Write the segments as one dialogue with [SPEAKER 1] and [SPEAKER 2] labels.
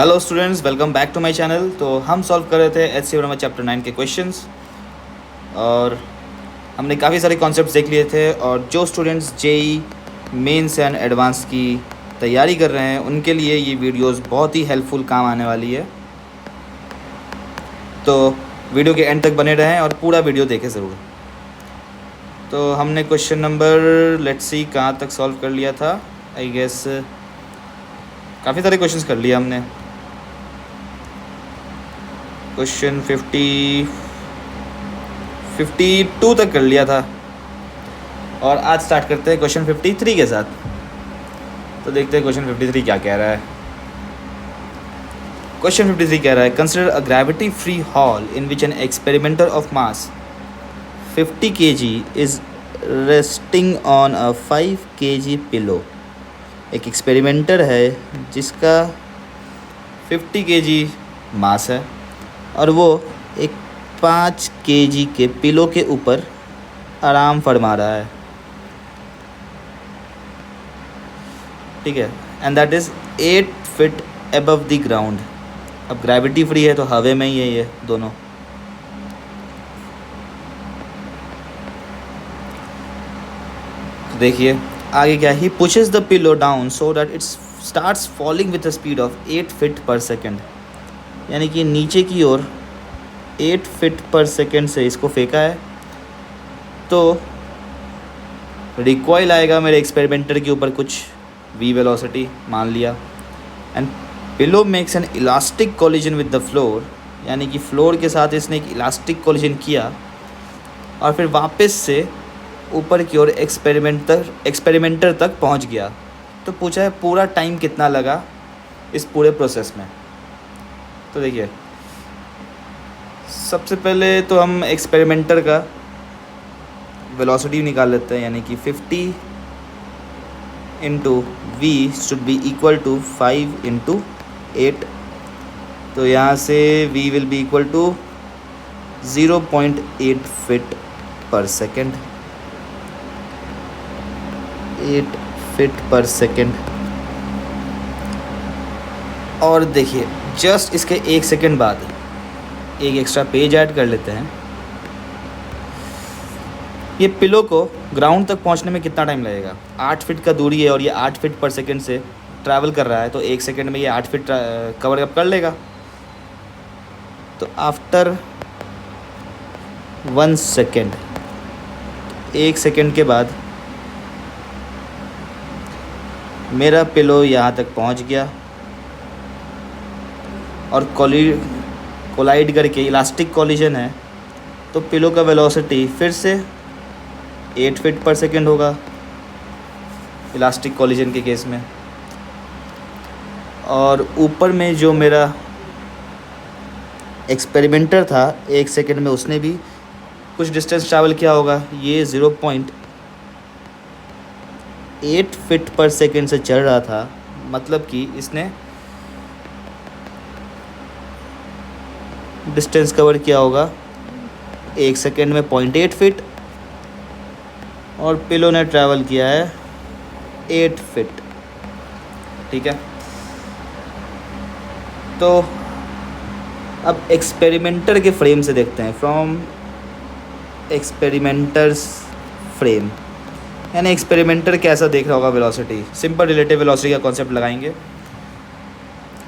[SPEAKER 1] Hello students, welcome back to my channel. तो हम solve कर रहे थे एच.सी. वर्मा चैप्टर 9 के क्वेश्चंस और हमने काफ़ी सारे कॉन्सेप्ट्स देख लिए थे। और जो students JEE mains and advance की तैयारी कर रहे हैं उनके लिए ये वीडियोस बहुत ही हेल्पफुल काम आने वाली है। तो वीडियो के एंड तक बने रहें और पूरा वीडियो देखें ज़रूर। तो हमने क्वेश्चन नंबर लेट्स सी कहाँ तक सॉल्व कर लिया था। आई गेस काफ़ी सारे क्वेश्चंस कर लिए हमने। क्वेश्चन 52 तक कर लिया था और आज स्टार्ट करते हैं क्वेश्चन 53 के साथ। तो देखते हैं क्वेश्चन 53 क्या कह रहा है। क्वेश्चन 53 कह रहा है, consider a gravity free hall in which N experimenter of mass 50 kg is resting on a 5 kg pillow. एक एक्सपेरिमेंटर है जिसका 50 kg मास है और वो एक 5 kg के पिलो के ऊपर आराम फरमा रहा है, ठीक है। And that is 8 feet above the ground. अब ग्रेविटी फ्री है तो हवा में ही है ये दोनों। देखिए आगे क्या, he pushes the pillow down so that it's starts falling with a speed of 8 feet per second. यानी कि नीचे की ओर 8 फीट पर सेकेंड से इसको फेंका है तो रिकॉइल आएगा मेरे एक्सपेरिमेंटर के ऊपर कुछ v वेलोसिटी मान लिया। And pillow makes an elastic collision with the floor. यानी कि फ्लोर के साथ इसने एक इलास्टिक कोलिजन किया और फिर वापस से ऊपर की ओर एक्सपेरिमेंटर तक पहुंच गया। तो पूछा है पूरा टाइम कितना लगा इस पूरे प्रोसेस में। तो देखिए सबसे पहले तो हम एक्सपेरिमेंटर का वेलोसिटी निकाल लेते हैं। यानी कि 50 into V should be equal to 5 into 8। तो यहाँ से v will be equal to 0.8 feet per second. 8 feet per second. और देखिए जस्ट इसके 1 सेकेंड बाद एक एक्स्ट्रा पेज ऐड कर लेते हैं। ये पिलो को ग्राउंड तक पहुंचने में कितना टाइम लगेगा? 8 फीट का दूरी है और ये 8 फीट पर सेकेंड से ट्रैवल कर रहा है, तो 1 सेकेंड में ये 8 फीट कवर अप कर लेगा। तो आफ्टर 1 सेकेंड, 1 सेकेंड के बाद मेरा पिलो यहाँ तक पहुँच गया और कोलाइड करके इलास्टिक कोलिजन है तो पिलो का वेलोसिटी फिर से 8 फीट पर सेकेंड होगा इलास्टिक कोलिजन के केस में। और ऊपर में जो मेरा एक्सपेरिमेंटर था 1 सेकेंड में उसने भी कुछ डिस्टेंस ट्रैवल किया होगा। ये 0.8 फीट पर सेकेंड से चल रहा था, मतलब कि इसने डिस्टेंस कवर किया होगा 1 सेकेंड में 0.8 फीट और पिलो ने ट्रैवल किया है 8 फीट, ठीक है। तो अब एक्सपेरिमेंटर के फ्रेम से देखते हैं। फ्रॉम एक्सपेरिमेंटर्स फ्रेम, यानी एक्सपेरिमेंटर कैसा देख रहा होगा वेलोसिटी। सिंपल रिलेटिव वेलोसिटी का कॉन्सेप्ट लगाएंगे।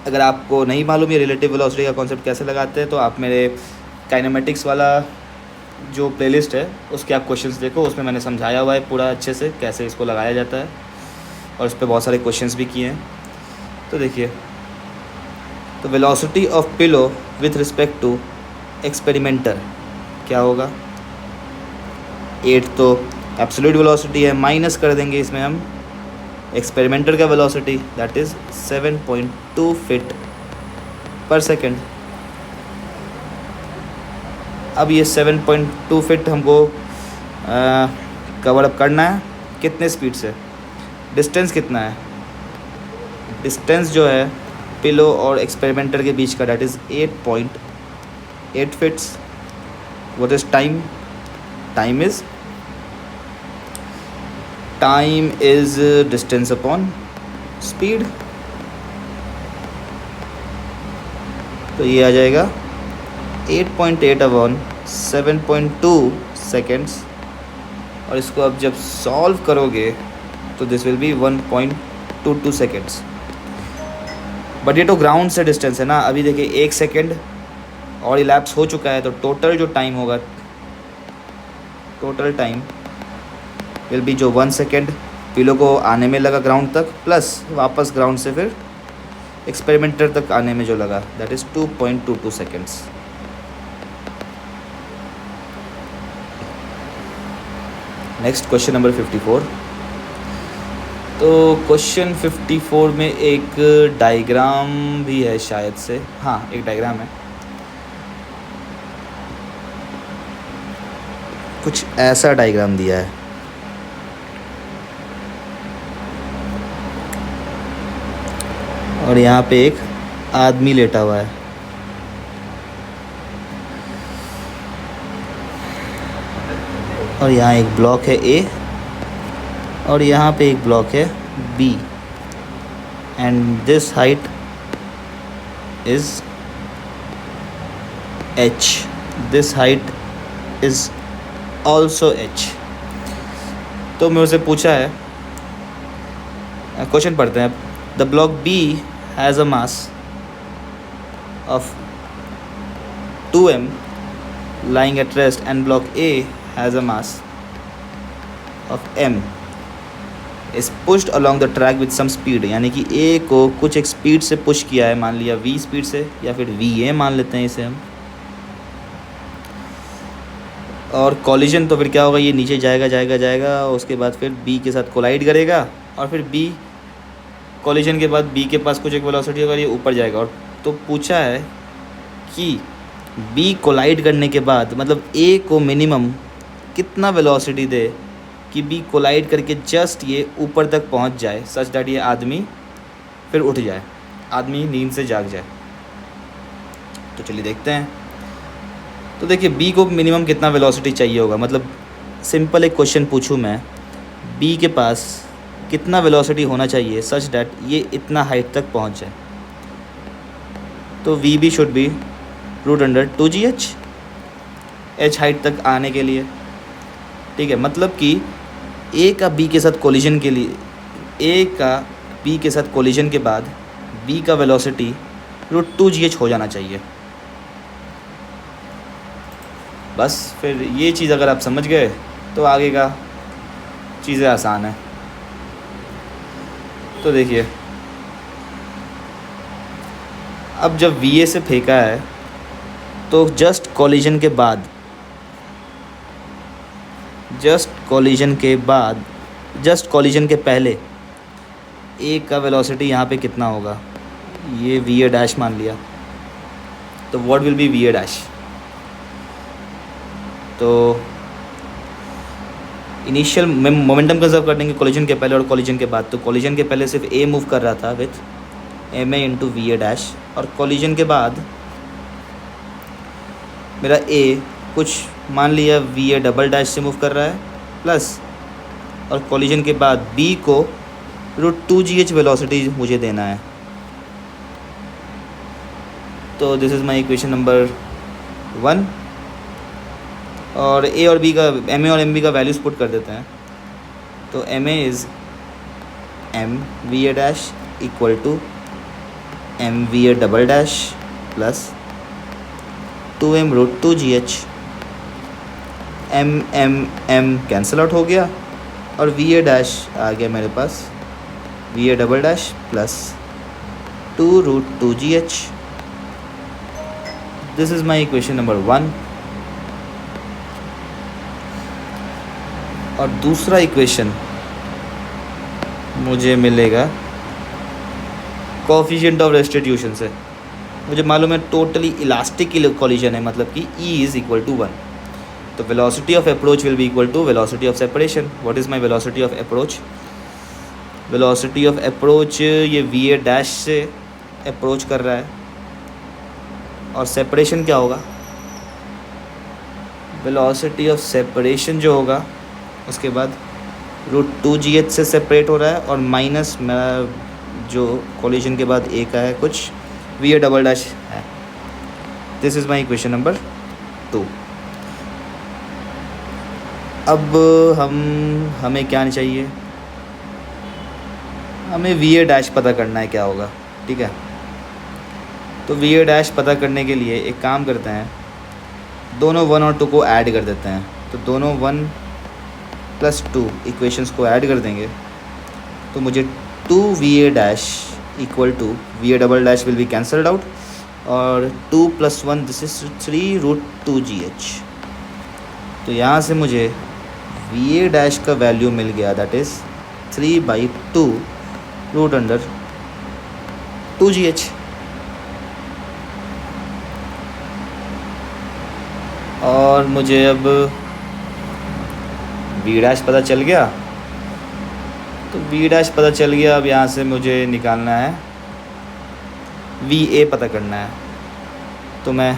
[SPEAKER 1] अगर आपको नहीं मालूम ये रिलेटिव वेलोसिटी का कॉन्सेप्ट कैसे लगाते हैं तो आप मेरे काइनेमेटिक्स वाला जो प्लेलिस्ट है उसके आप क्वेश्चंस देखो, उसमें मैंने समझाया हुआ है पूरा अच्छे से कैसे इसको लगाया जाता है और उस पर बहुत सारे क्वेश्चंस भी किए हैं। तो देखिए, तो velocity of pillow with respect to experimenter क्या होगा? 8 तो एब्सोल्यूट वेलोसिटी है, माइनस कर देंगे इसमें हम एक्सपेरिमेंटर का velocity, that is 7.2 feet per second. अब ये 7.2 फीट हमको कवर अप करना है कितने स्पीड से? डिस्टेंस कितना है? डिस्टेंस जो है पिलो और एक्सपेरिमेंटर के बीच का, that is 8.8 feets. What is time? Time is distance upon speed. तो ये आ जाएगा 8.8 अपॉन 7.2 सेकेंड्स, और इसको अब जब सॉल्व करोगे तो this will B 1.22 seconds. But ये तो ग्राउंड से डिस्टेंस है ना। अभी देखिए 1 सेकेंड और इलैप्स हो चुका है, तो टोटल जो टाइम होगा, टोटल टाइम विल बी जो 1 सेकेंड पिलो को आने में लगा ग्राउंड तक, प्लस वापस ग्राउंड से फिर एक्सपेरिमेंटर तक आने में जो लगा, that is 2.22 seconds. Next question number 54। तो क्वेश्चन 54 में एक डायग्राम भी है शायद से, हाँ एक डायग्राम है। कुछ ऐसा डायग्राम दिया है, और यहाँ पे एक आदमी लेटा हुआ है, और यहाँ एक ब्लॉक है ए, और यहाँ पे एक ब्लॉक है B, and this height is h, this height is also h। तो मैं उसे पूछा है, क्वेश्चन पढ़ते हैं। The block B has a mass of 2m lying at rest and block A has a mass of m is pushed along the track with some speed। यानी कि A को कुछ एक स्पीड से पुश किया है, मान लिया v स्पीड से, या फिर va मान लेते हैं इसे हम। और कॉलिजन तो फिर क्या होगा, ये नीचे जाएगा जाएगा जाएगा, उसके बाद फिर B के साथ कोलाइड करेगा, और फिर B कॉलिजन के बाद B के पास कुछ एक वेलोसिटी होगा, ये ऊपर जाएगा। और तो पूछा है कि B कोलाइड करने के बाद मतलब A को मिनिमम कितना वेलोसिटी दे कि B कोलाइड करके जस्ट ये ऊपर तक पहुंच जाए, सच दैट ये आदमी फिर उठ जाए, आदमी नींद से जाग जाए। तो चलिए देखते हैं। तो देखिए B को मिनिमम कितना वेलोसिटी चाहिए होगा, मतलब सिंपल एक क्वेश्चन पूछूं मैं, B के पास कितना वेलोसिटी होना चाहिए सच दैट ये इतना हाइट तक पहुंच जाए। तो VB should be √2gh, h height तक आने के लिए, ठीक है। मतलब कि A का B के साथ कोलिजन के लिए, A का B के साथ कोलिजन के बाद B का वेलोसिटी √2gh हो जाना चाहिए। बस फिर ये चीज़ अगर आप समझ गए तो आगे का चीज़ें आसान है। तो देखिए, अब जब VA से फेंका है तो जस्ट कॉलिजन के बाद, जस्ट कॉलिजन के पहले A का वेलोसिटी यहाँ पे कितना होगा, ये VA डैश मान लिया, तो what will B VA dash. तो इनिशियल मोमेंटम कंजर्व कर देंगे कॉलिजन के पहले और कॉलिजन के बाद। तो कॉलिजन के पहले सिर्फ A मूव कर रहा था with MA into VA dash, और कॉलिजन के बाद मेरा A कुछ मान लिया VA डबल डैश से मूव कर रहा है प्लस, और कॉलिजन के बाद B को √2gh वेलोसिटी मुझे देना है। तो this is my equation number 1, और A और B का, MA और MB का वैल्यूज़ पुट कर देते हैं। तो MA is m VA dash equal to m VA double dash plus 2m √2gh। m cancel out हो गया, और VA डैश आ गया मेरे पास, VA double dash plus 2√2gh। This is my equation number 1। और दूसरा इक्वेशन मुझे मिलेगा कोएफिशिएंट ऑफ रेस्टिट्यूशन से। मुझे मालूम है टोटली इलास्टिक कॉलिजन है, मतलब कि E इज़ इक्वल टू 1। तो velocity of approach will be equal to velocity of separation. What is my velocity of approach? Velocity of approach ये VA डैश से अप्रोच कर रहा है, और सेपरेशन क्या होगा, वेलोसिटी ऑफ सेपरेशन जो होगा उसके बाद √2gh से सेपरेट हो रहा है, और माइनस मेरा जो कॉलिजन के बाद A का है कुछ VA डबल डैश है, this is my equation number 2। अब हमें क्या चाहिए, हमें वी ए डैश पता करना है क्या होगा, ठीक है। तो वी ए डैश पता करने के लिए एक काम करते हैं, दोनों 1 और 2 को ऐड कर देते हैं। तो दोनों 1 + 2 इक्वेशंस को ऐड कर देंगे तो मुझे 2 V A dash equal to V A double dash will be cancelled out, और 2 + 1 दिस इज 3√2GH। तो यहाँ से मुझे वी ए डैश का वैल्यू मिल गया, दैट इज़ 3/2√2GH। और मुझे अब वी डैश पता चल गया, तो वी डैश पता चल गया। अब यहाँ से मुझे निकालना है वी ए पता करना है। तो मैं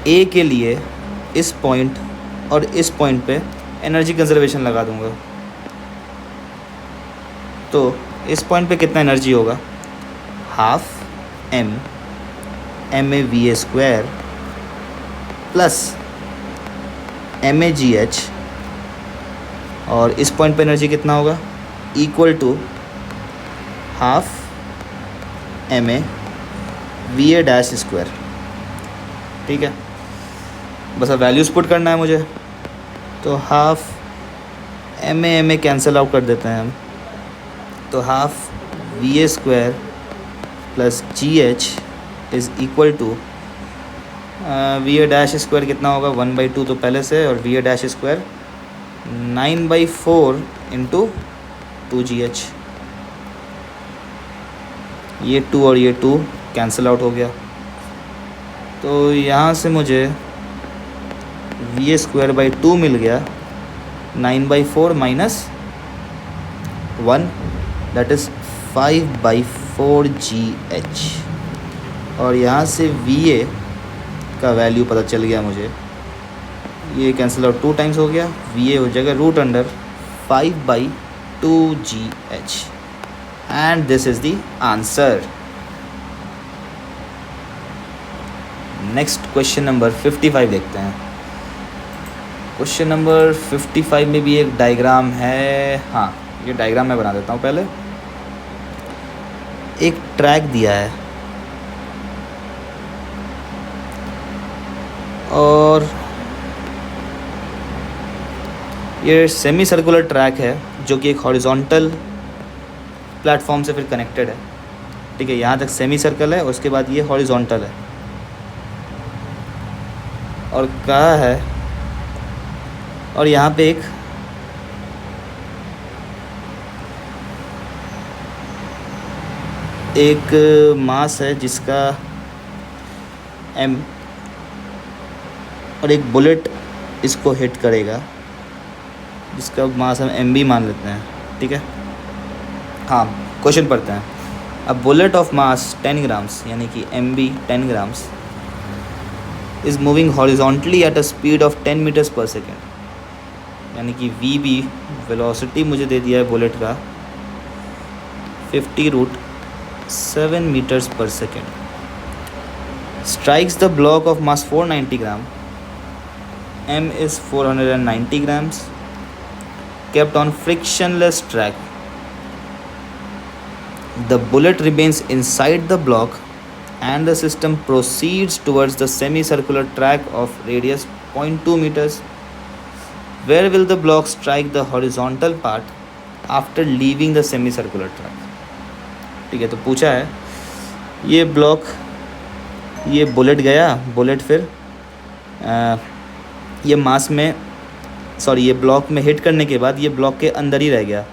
[SPEAKER 1] ए के लिए इस पॉइंट और इस पॉइंट पे एनर्जी कंजर्वेशन लगा दूंगा। तो इस पॉइंट पे कितना एनर्जी होगा, ½ ma/VA² प्लस ma/GH, और इस पॉइंट पे एनर्जी कितना होगा, इक्वल टू ½ ma/VA²। ठीक है, बस अब वैल्यूज़ पुट करना है मुझे। तो ½ ma कैंसिल आउट कर देते हैं हम, तो ½ VA² plus GH is equal to VA' कितना होगा, 1/2 तो पहले से, और VA' 9/4 × 2GH। ये 2 और ये 2 कैंसिल आउट हो गया। तो यहाँ से मुझे VA²/2 मिल गया, 9/4 - 1 दैट इज़ 5/4GH। और यहाँ से VA का वैल्यू पता चल गया मुझे, ये कैंसिल आउट 2 टाइम्स हो गया, VA हो जाएगा √5/2GH। And this is the answer. Next question number 55 देखते हैं। क्वेश्चन नंबर 55 में भी एक डायग्राम है। हाँ, ये डायग्राम मैं बना देता हूँ पहले। एक ट्रैक दिया है और ये सेमी सर्कुलर ट्रैक है जो कि एक हॉरिजॉन्टल प्लेटफॉर्म से फिर कनेक्टेड है। ठीक है, यहाँ तक सेमी सर्कल है और उसके बाद ये हॉरिजॉन्टल है, और कहा है, और यहाँ पे एक मास है जिसका m, और एक बुलेट इसको हिट करेगा जिसका मास हम mb मान लेते हैं। ठीक है, हाँ, क्वेश्चन पढ़ते हैं। A bullet of mass 10 grams यानी कि mb 10 grams is moving horizontally at a speed of 10 metres per second, यानी कि vb वेलोसिटी मुझे दे दिया है बुलेट का 50√7 metres per second. Strikes the block of mass 490 gram, m is 490 grams, kept on frictionless track. The bullet remains inside the block and the system proceeds towards the semicircular track of radius 0.2 meters. Where will the block strike the horizontal part after leaving the semicircular track? ठीक है, तो पूछा है ये block, ये bullet गया, bullet फिर ये मास में ये ब्लॉक में हिट करने के बाद ये ब्लॉक के अंदर ही रह गया,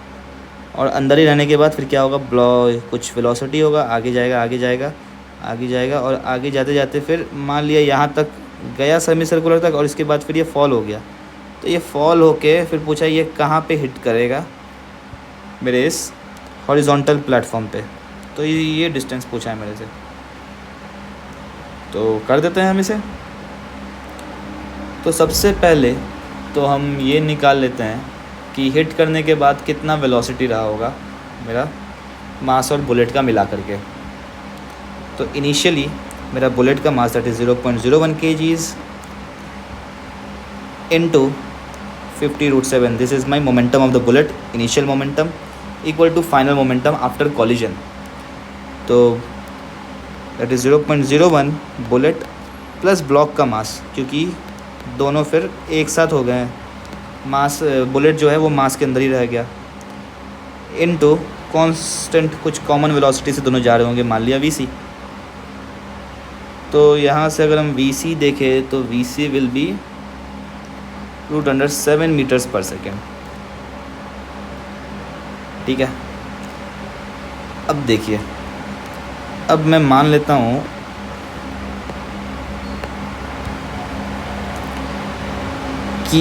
[SPEAKER 1] और अंदर ही रहने के बाद फिर क्या होगा, ब्लॉक कुछ वेलोसिटी होगा, आगे जाएगा आगे जाएगा आगे जाएगा, और आगे जाते जाते फिर मान लिया यहाँ तक गया सेमी सर्कुलर तक, और इसके बाद फिर ये फॉल हो गया। तो ये फॉल होके फिर पूछा ये कहाँ पे हिट करेगा, मेरे इस हॉरिजॉन्टल प्लेटफॉर्म पे। तो ये डिस्टेंस पूछा है मेरे से, तो कर देते हैं हम इसे। तो सबसे पहले तो हम ये निकाल लेते हैं कि हिट करने के बाद कितना वेलोसिटी रहा होगा मेरा मास और बुलेट का मिला करके। तो इनिशियली मेरा बुलेट का mass that is 0.01 kgs into 50√7. This is my momentum of the bullet, initial momentum equal to final momentum after collision. तो that is 0.01 bullet plus block का मास, क्योंकि दोनों फिर एक साथ हो गए हैं, मास बुलेट जो है वो मास के अंदर ही रह गया, इनटू कांस्टेंट कुछ कॉमन वेलोसिटी से दोनों जा रहे होंगे, मान लिया vc। तो यहाँ से अगर हम vc देखें तो vc will be √7 metres per second. ठीक है, अब देखिए, अब मैं मान लेता हूँ कि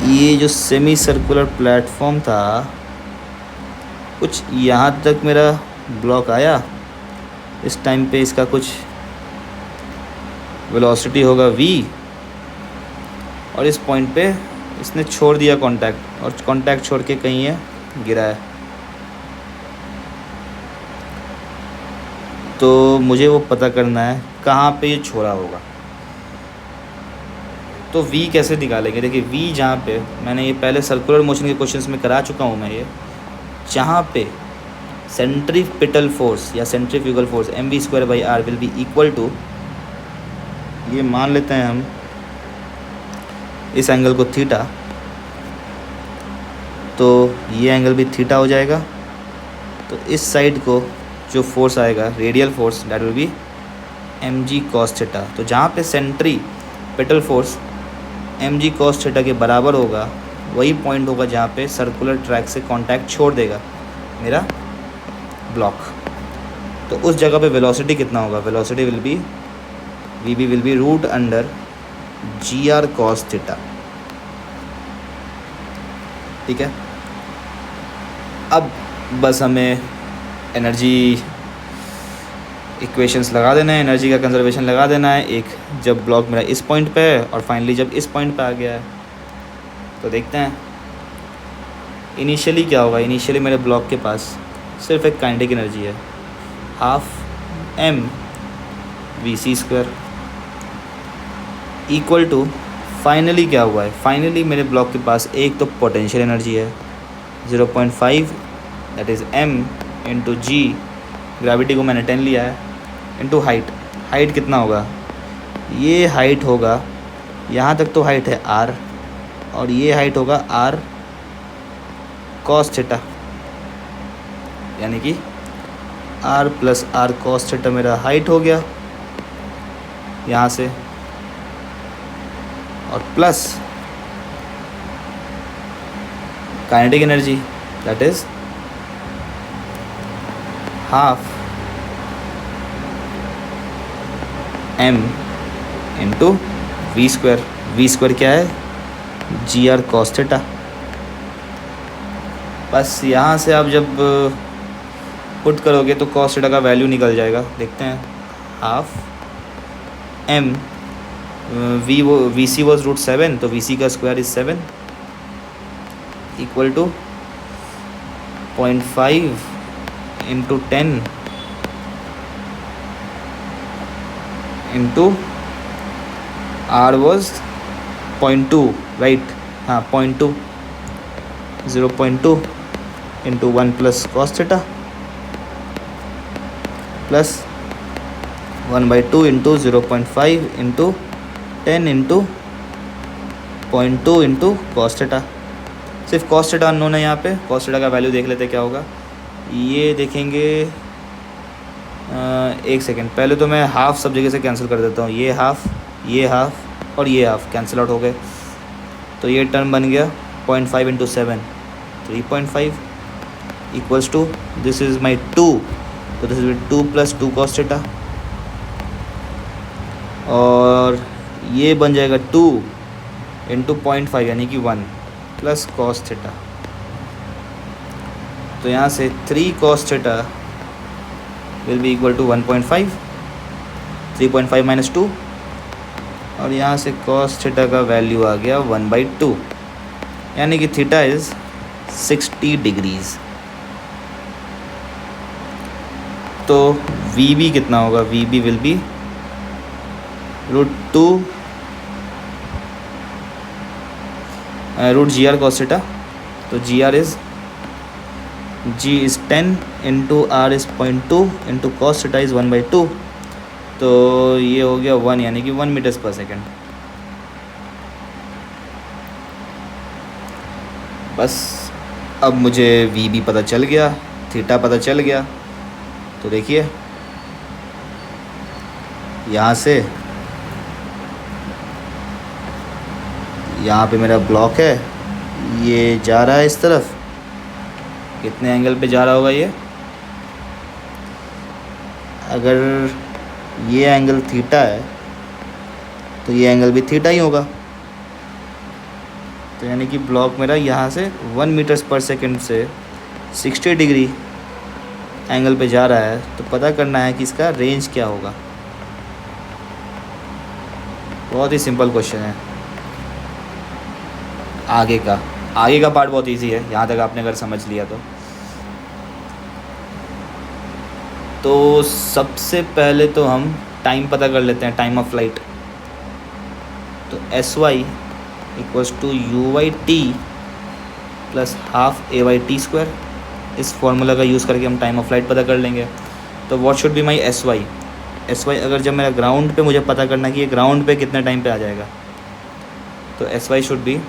[SPEAKER 1] ये जो सेमी सर्कुलर प्लेटफॉर्म था, कुछ यहाँ तक मेरा ब्लॉक आया, इस टाइम पे इसका कुछ वेलोसिटी होगा v, और इस पॉइंट पे इसने छोड़ दिया कांटेक्ट, और कांटेक्ट छोड़ के कहीं ये गिरा है। तो मुझे वो पता करना है कहाँ पे ये छोड़ा होगा। तो v कैसे निकालेंगे? देखिए v जहाँ पे, मैंने ये पहले सर्कुलर मोशन के क्वेश्चंस में करा चुका हूँ मैं, ये जहाँ पे सेंट्रीपिटल फोर्स या centrifugal force mv²/r will be equal to, ये मान लेते हैं हम इस एंगल को थीटा, तो ये एंगल भी थीटा हो जाएगा। तो इस साइड को जो फोर्स आएगा, radial force, that will be mg cos theta. तो जहाँ पे centripetal force mg cos theta के बराबर होगा, वही पॉइंट होगा जहाँ पे सर्कुलर ट्रैक से कांटेक्ट छोड़ देगा मेरा ब्लॉक। तो उस जगह पे वेलोसिटी कितना होगा? Velocity will be vb will be √gr cos theta. ठीक है, अब बस हमें एनर्जी इक्वेशंस लगा देना है, एनर्जी का कंजर्वेशन लगा देना है, एक जब ब्लॉक मेरा इस पॉइंट पे है और फाइनली जब इस पॉइंट पे आ गया है। तो देखते हैं इनिशियली क्या होगा। इनिशियली मेरे ब्लॉक के पास सिर्फ एक काइनेटिक एनर्जी है, ½ mvc² इक्वल टू, फाइनली क्या हुआ है? फाइनली मेरे ब्लॉक के पास एक तो पोटेंशियल एनर्जी है 0.5, that is m into g, gravity को मैंने 10 लिया है, इंटू हाइट। हाइट कितना होगा? ये हाइट होगा, यहाँ तक तो हाइट है r, और ये हाइट होगा r cos थीटा, यानी कि r plus r cos theta मेरा हाइट हो गया यहाँ से, और plus kinetic energy that is ½ m into v²। v² क्या है? gr cos theta. बस यहाँ से आप जब पुट करोगे तो cos थीटा का वैल्यू निकल जाएगा। देखते हैं, ½ m vc वॉज √7, तो vc का square is 7 equal to 0.5 into 10 into r was 0.2, right? हाँ 0.2, 0.2 into 1 plus cos theta plus 1/2 into 0.5 into 10 into 0.2 into cos theta. सिर्फ cos थीटा अननोन है यहाँ पे। cos थीटा का वैल्यू देख लेते क्या होगा। ये देखेंगे, एक सेकेंड, पहले तो मैं हाफ सब जगह से कैंसिल कर देता हूँ। ये हाफ, ये हाफ और ये हाफ कैंसिल आउट हो गए। तो ये टर्म बन गया 0.5 into 7, 3.5 equals to, this is my 2, तो this is 2 plus 2 cos theta, और ये बन जाएगा 2 इंटू 0.5 यानी कि 1 प्लस cos थीटा। तो यहाँ से 3 cos theta will be equal to 1.5, 3.5 minus 2, और यहाँ से cos थीटा का वैल्यू आ गया 1/2, यानी कि थीटा इज़ 60 डिग्रीज़। तो वी बी कितना होगा? V B will be √2 root G R cos theta. तो G R is 10 into R is 0.2 into cos theta is 1/2। तो ये हो गया 1, यानी कि 1 मीटर्स पर सेकेंड। बस अब मुझे वी भी पता चल गया, थीटा पता चल गया। तो देखिए यहाँ से यहाँ पे मेरा ब्लॉक है, ये जा रहा है इस तरफ। कितने एंगल पे जा रहा होगा ये? अगर ये एंगल थीटा है तो ये एंगल भी थीटा ही होगा। तो यानी कि ब्लॉक मेरा यहाँ से 1 मीटर्स पर सेकंड से 60 डिग्री एंगल पे जा रहा है। तो पता करना है कि इसका रेंज क्या होगा। बहुत ही सिंपल क्वेश्चन है। आगे का पार्ट बहुत इजी है, यहाँ तक आपने अगर समझ लिया तो सबसे पहले तो हम टाइम पता कर लेते हैं, टाइम ऑफ फ्लाइट। तो S Y equals to U Y T plus half A Y T square. इस फॉर्मूला का यूज़ करके हम टाइम ऑफ फ्लाइट पता कर लेंगे। तो what should be my S Y? अगर जब मेरा ग्राउंड पे मुझे पता करना है कि ये ग्राउंड पे कितने टाइम पे आ जाएगा, तो एस वाई शुड बी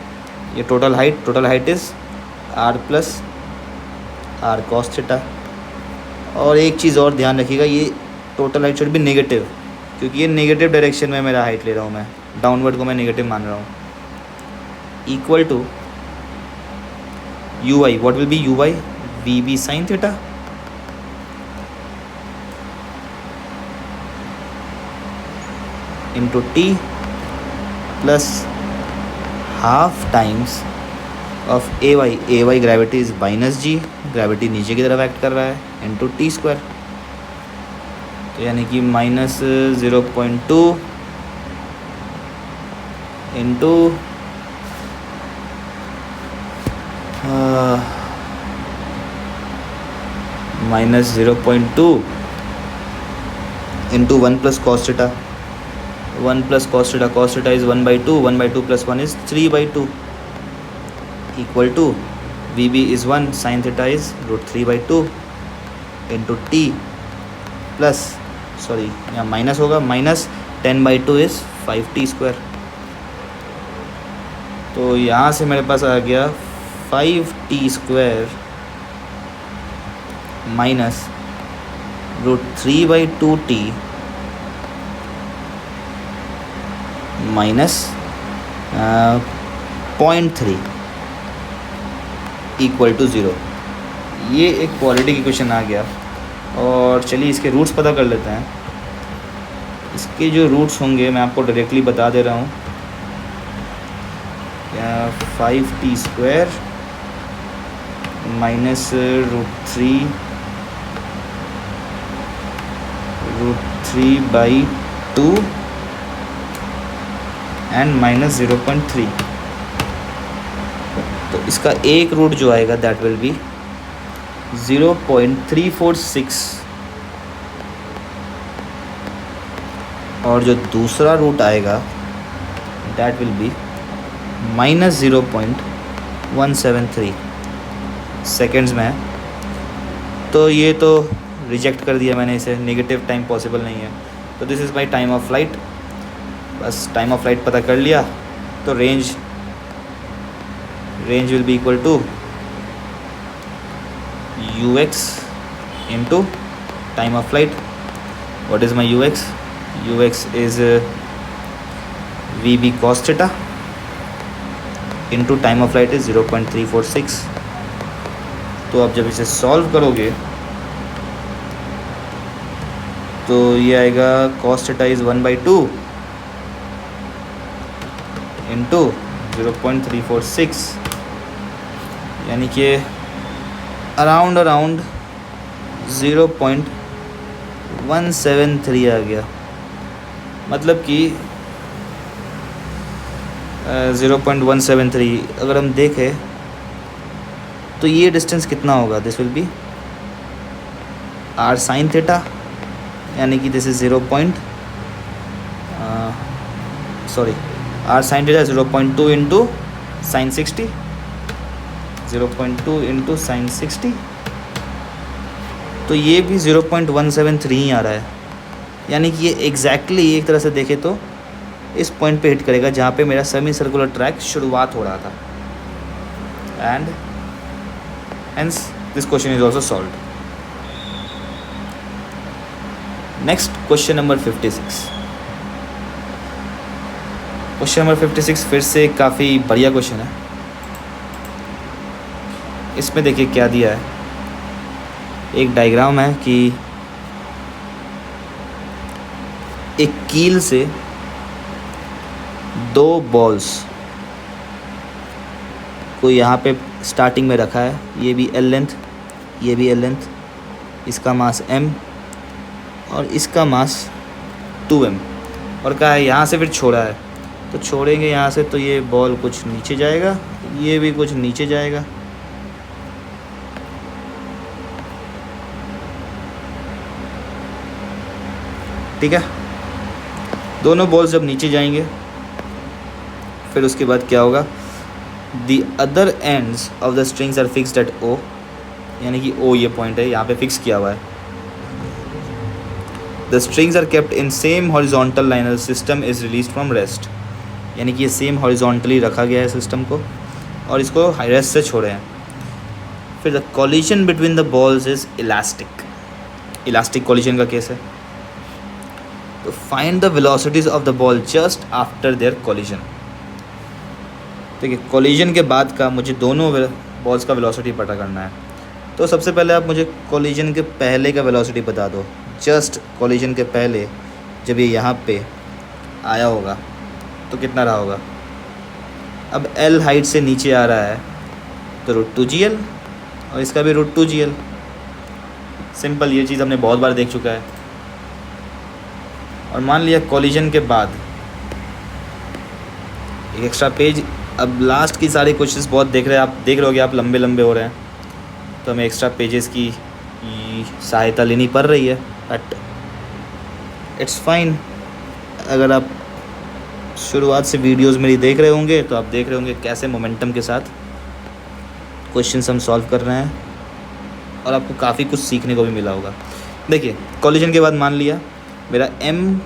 [SPEAKER 1] ये total height is R plus R cos theta. और एक चीज़ और ध्यान रखिएगा, ये total height should be negative, क्योंकि ये नेगेटिव डायरेक्शन में मेरा हाइट ले रहा हूँ मैं, डाउनवर्ड को मैं नेगेटिव मान रहा हूँ। Equal to U Y, what will be U Y? V B sine theta into T plus half times of A Y gravity is minus G, gravity नीचे की तरफ एक्ट कर रहा है, इंटू टी स्क्वायर। तो यानी कि minus 0.2 into minus 0.2 into 1 plus cos theta. 1 plus cos theta is 1/2, 1/2 plus 1 is 3/2 equal to V B is 1, sine theta is √3/2 into T plus, sorry यहाँ माइनस होगा, माइनस 10/2 इज़ 5t स्क्वायर। तो यहाँ से मेरे पास आ गया 5t square minus √3/2t minus 0.3 equal to 0। ये एक क्वालिटी की क्वेश्चन आ गया। और चलिए इसके रूट्स पता कर लेते हैं। इसके जो रूट्स होंगे मैं आपको डायरेक्टली बता दे रहा हूँ। 5t square minus √3/2 and minus 0.3। तो इसका एक रूट जो आएगा दैट विल बी 0.346 और जो दूसरा रूट आएगा that will be minus 0.173 seconds में है। तो ये तो रिजेक्ट कर दिया मैंने इसे, नेगेटिव टाइम पॉसिबल नहीं है। तो this is my time of flight. बस टाइम ऑफ फ्लाइट पता कर लिया तो range will be equal to ux into time of flight. What is my ux? Ux is vb cos theta into time of flight is 0.346. तो आप जब इसे solve करोगे तो ये आएगा cos theta is 1/2 into 0.346, यानी कि अराउंड 0.173 आ गया। मतलब कि 0.173 अगर हम देखें तो ये डिस्टेंस कितना होगा? This will be R sine theta, यानी कि this is sorry R sine theta 0.2 into sine 60, 0.2 into sine 60, तो ये भी 0.173 ही आ रहा है। यानी कि ये एग्जैक्टली एक तरह से देखें तो इस पॉइंट पे हिट करेगा जहाँ पे मेरा सेमी सर्कुलर ट्रैक शुरुआत हो रहा था। And hence this question is also solved. Next question number 56। Question number 56 फिर से काफ़ी बढ़िया क्वेश्चन है। इसमें देखिए क्या दिया है, एक डायग्राम है कि एक कील से दो बॉल्स को यहाँ पे स्टार्टिंग में रखा है, ये भी एल लेंथ, ये भी एल लेंथ, इसका मास m और इसका मास 2m, और कहा है यहाँ से फिर छोड़ा है, तो छोड़ेंगे यहाँ से तो ये बॉल कुछ नीचे जाएगा, ये भी कुछ नीचे जाएगा। ठीक है, दोनों बॉल्स जब नीचे जाएंगे फिर उसके बाद क्या होगा, the other ends of the strings are fixed at O, यानी कि O ये पॉइंट है, यहाँ पे फिक्स किया हुआ है। The strings are kept in same horizontal line, system is release from rest, यानी कि ये सेम हॉरिजॉन्टली रखा गया है सिस्टम को और इसको रेस्ट से छोड़े हैं। फिर the collision between the balls is elastic, elastic collision का केस है। तो find the velocities of the ball just after their collision. देखिए कॉलिजन के बाद का मुझे दोनों बॉल्स का वेलोसिटी पता करना है। तो सबसे पहले आप मुझे कॉलिजन के पहले का वेलोसिटी बता दो, जस्ट कॉलिजन के पहले जब ये यहाँ पे आया होगा तो कितना रहा होगा। अब L हाइट से नीचे आ रहा है तो √2gl और इसका भी √2gl। सिंपल, ये चीज़ हमने बहुत बार देख चुका है। और मान लिया कॉलिजन के बाद एक एक्स्ट्रा पेज, अब लास्ट की सारी क्वेश्चंस बहुत देख रहे हैं आप, देख रहे होगे आप लंबे लंबे हो रहे हैं, तो हमें एक्स्ट्रा पेजेस की सहायता लेनी पड़ रही है, बट इट्स फाइन। अगर आप शुरुआत से वीडियोस मेरी देख रहे होंगे तो आप देख रहे होंगे कैसे मोमेंटम के साथ क्वेश्चंस हम सॉल्व कर रहे हैं और आपको काफ़ी कुछ सीखने को भी मिला होगा। देखिए कॉलिजन के बाद मान लिया मेरा m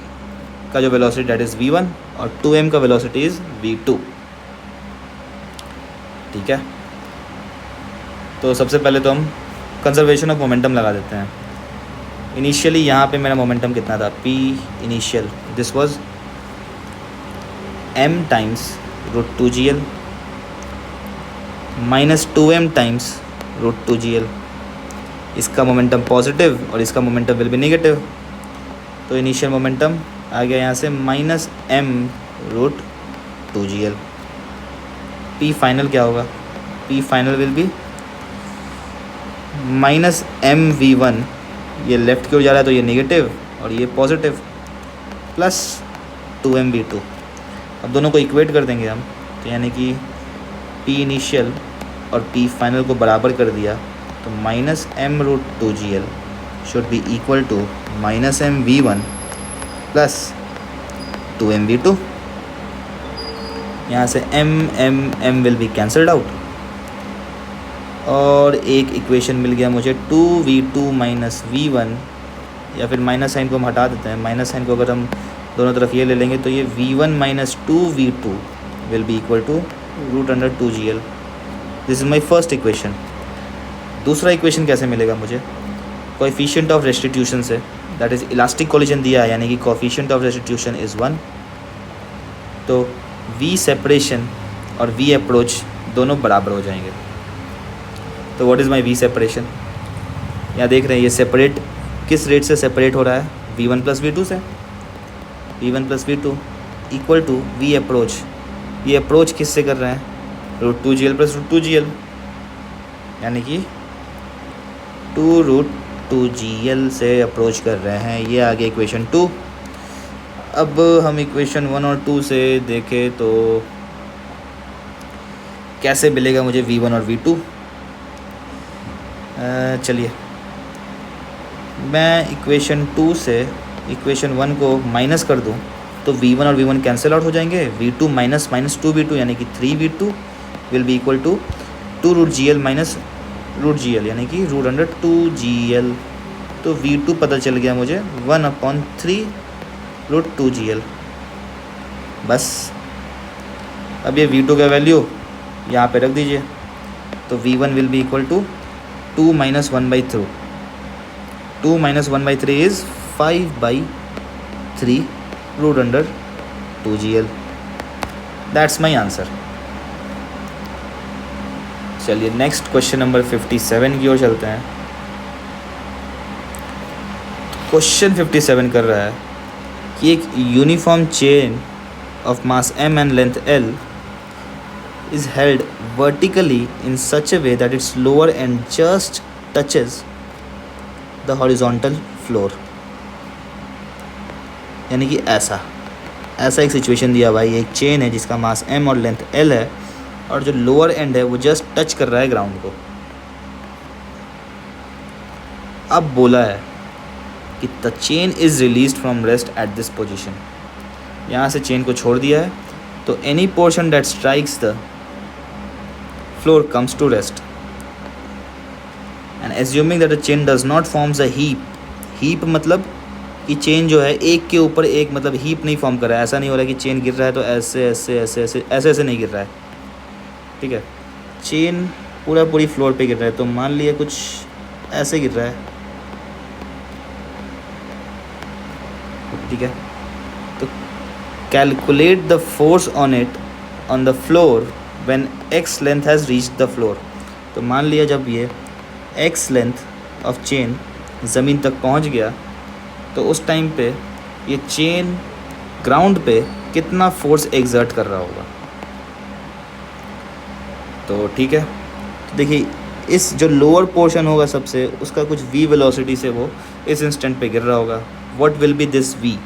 [SPEAKER 1] का जो वेलोसिटी डेट इज़ v1 और 2m का वेलोसिटी इज़ v2। ठीक है, तो सबसे पहले तो हम कंजर्वेशन ऑफ मोमेंटम लगा देते हैं। इनिशियली यहाँ पे मेरा मोमेंटम कितना था, p initial, this was m times √2gl minus 2m times √2gl। इसका मोमेंटम पॉजिटिव और इसका मोमेंटम विल बी नेगेटिव, तो इनिशियल मोमेंटम आ गया यहाँ से -m√2gl। p फाइनल क्या होगा, p final will be -mv1, ये लेफ़्ट की ओर जा रहा है तो ये नेगेटिव और ये पॉजिटिव, प्लस 2mv2। अब दोनों को इक्वेट कर देंगे हम, तो यानी कि p इनिशियल और p फाइनल को बराबर कर दिया तो -m√2gl should be equal to -mv1 plus 2mv2। यहाँ से m will be cancelled out और एक इक्वेशन मिल गया मुझे 2v2 माइनस v1, या फिर माइनस साइन को हम हटा देते हैं, माइनस साइन को अगर हम दोनों तरफ ये ले लेंगे तो ये v1 minus 2v2 will be equal to √2gl। This is my first equation. दूसरा इक्वेशन कैसे मिलेगा मुझे, कोएफिशिएंट ऑफ रेस्टिट्यूशन से, दैट इज़ इलास्टिक कॉलिजन दिया है, यानी कि कोएफिशिएंट ऑफ रेस्टिट्यूशन इज़ 1। तो v सेपरेशन और v अप्रोच दोनों बराबर हो जाएंगे। तो what is my v separation, यहाँ देख रहे हैं ये सेपरेट किस रेट से सेपरेट हो रहा है, v1 प्लस v2 से। v1 plus v2 equal to v approach, ये अप्रोच किस से कर रहे हैं, √2gl प्लस √2gl, यानी कि 2√2gl से अप्रोच कर रहे हैं। ये आ गया इक्वेशन 2। अब हम इक्वेशन 1 और 2 से देखें तो कैसे मिलेगा मुझे v1 और v2। चलिए मैं इक्वेशन 2 से इक्वेशन 1 को माइनस कर दूं तो V1 और V1 कैंसिल आउट हो जाएंगे, V2 माइनस माइनस 2V2 यानी कि 3V2 will be equal to 2√GL minus √GL यानी कि √2GL। तो V2 पता चल गया मुझे 1/3√2GL। बस अब ये V2 का वैल्यू यहाँ पे रख दीजिए, तो V1 will be equal to 2 minus 1/3। 2 minus 1/3 is 5/3√2GL। That's my answer. चलिए नेक्स्ट क्वेश्चन नंबर 57 की ओर चलते हैं। क्वेश्चन 57 कर रहा है कि एक uniform chain of mass m and length L is held vertically in such a way that its lower end just touches the horizontal floor। यानी कि ऐसा एक सिचुएशन दिया भाई, एक चेन है जिसका मास m और लेंथ L है और जो लोअर एंड है वो जस्ट टच कर रहा है ग्राउंड को। अब बोला है कि the chain is released from rest at this position. यहाँ से चेन को छोड़ दिया है, तो any portion that strikes the floor comes to rest and assuming that the chain does not forms a heap. Heap मतलब कि चेन जो है एक के ऊपर एक, मतलब हीप नहीं फॉर्म कर रहा है। ऐसा नहीं हो रहा है कि चेन गिर रहा है तो ऐसे ऐसे ऐसे ऐसे ऐसे ऐसे नहीं गिर रहा है, ठीक है। चेन पूरी फ्लोर पे गिर रहा है, तो मान लिया कुछ ऐसे गिर रहा है, ठीक है। तो calculate the force on it on the floor when x length has reached the floor. तो मान लिया जब ये एक्स लेंथ ऑफ चेन ज़मीन तक पहुंच गया, तो उस टाइम पे ये चेन ग्राउंड पे कितना फोर्स एग्जर्ट कर रहा होगा। तो ठीक है, तो देखिए इस जो लोअर पोर्शन होगा सबसे, उसका कुछ v वेलोसिटी से वो इस इंस्टेंट पे गिर रहा होगा। What will B this v?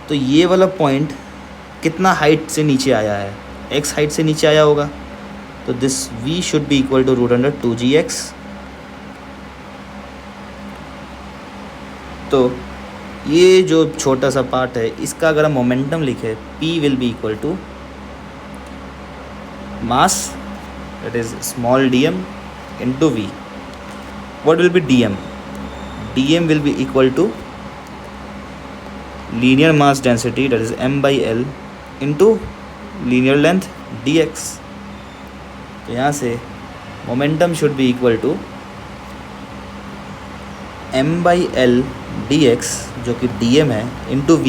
[SPEAKER 1] तो ये वाला पॉइंट कितना हाइट से नीचे आया है, x हाइट से नीचे आया होगा, तो this v should be equal to √2gx। तो ये जो छोटा सा पार्ट है इसका अगर हम मोमेंटम लिखे, p will be equal to mass, that is small dm into v. What will be dm? dm will be equal to linear mass density, that is m by l into linear length dx। तो यहाँ से momentum should be equal to m by l dx जो कि dm है into v।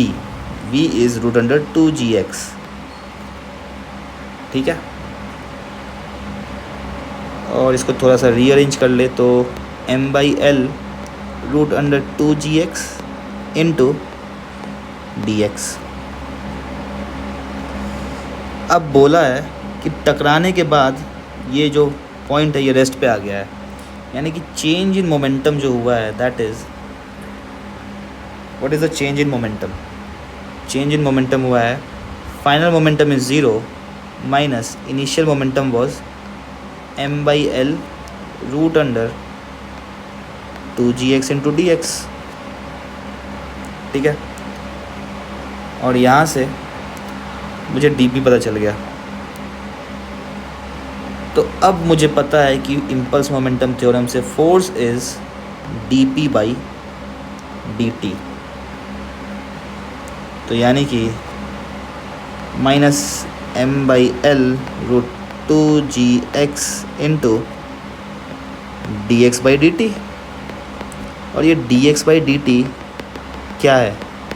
[SPEAKER 1] v is √2gx, ठीक है। और इसको थोड़ा सा रीअरेंज कर ले तो m by l √2gx into dx। अब बोला है कि टकराने के बाद ये जो पॉइंट है ये रेस्ट पे आ गया है, यानी कि चेंज इन मोमेंटम जो हुआ है, that is what is the change in momentum? Change in momentum हुआ है, final momentum is 0 minus initial momentum was m by l √2gx into dx, ठीक है। और यहाँ से मुझे dp पता चल गया, तो अब मुझे पता है कि इम्पल्स मोमेंटम थ्योरम से force is dp by dt। तो यानी कि minus m by l √2gx into dx by dt। और ये dx by dt क्या है?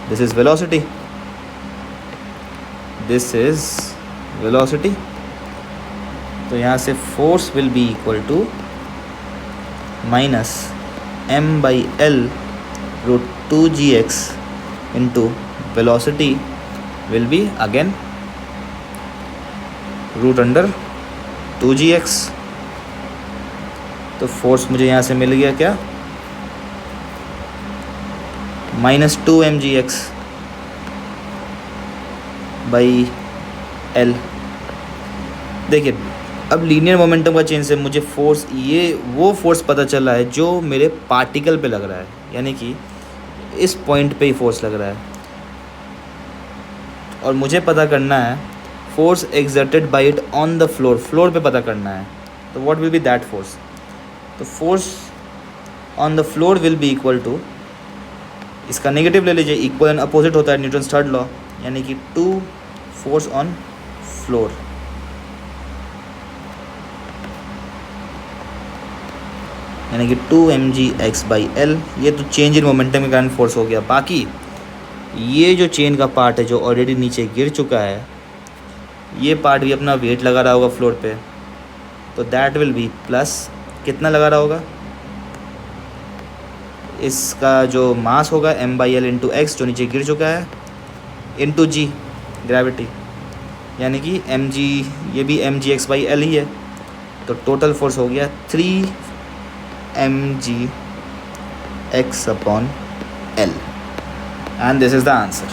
[SPEAKER 1] This is velocity, this is velocity. तो यहाँ से force will be equal to minus m by l √2gx into velocity will be again √2gx। तो force मुझे यहाँ से मिल गया क्या? -2mgx by l। देखिए अब लीनियर मोमेंटम का चेंज से मुझे फोर्स, ये वो फोर्स पता चल रहा है जो मेरे पार्टिकल पे लग रहा है, यानी कि इस पॉइंट पे ही फोर्स लग रहा है। और मुझे पता करना है force exerted by it on the floor, floor पे पता करना है। तो what will be that force? तो force on the floor will be equal to, इसका नेगेटिव ले लीजिए, इक्वल एंड अपोजिट होता है न्यूटन्स थर्ड लॉ, यानी कि 2 फोर्स ऑन फ्लोर, यानी कि 2 mgx/L। ये तो चेंज इन मोमेंटम के कारण फोर्स हो गया। बाकी ये जो चेन का पार्ट है जो ऑलरेडी नीचे गिर चुका है, ये पार्ट भी अपना वेट लगा रहा होगा फ्लोर पे, तो दैट विल बी प्लस, कितना लगा रहा होगा, इसका जो मास होगा m/L इंटू एक्स जो नीचे गिर चुका है, इंटू जी ग्रेविटी, यानी कि mg, ये भी mgx/L ही है। तो टोटल फोर्स हो गया 3 mgx/L, and this is the answer.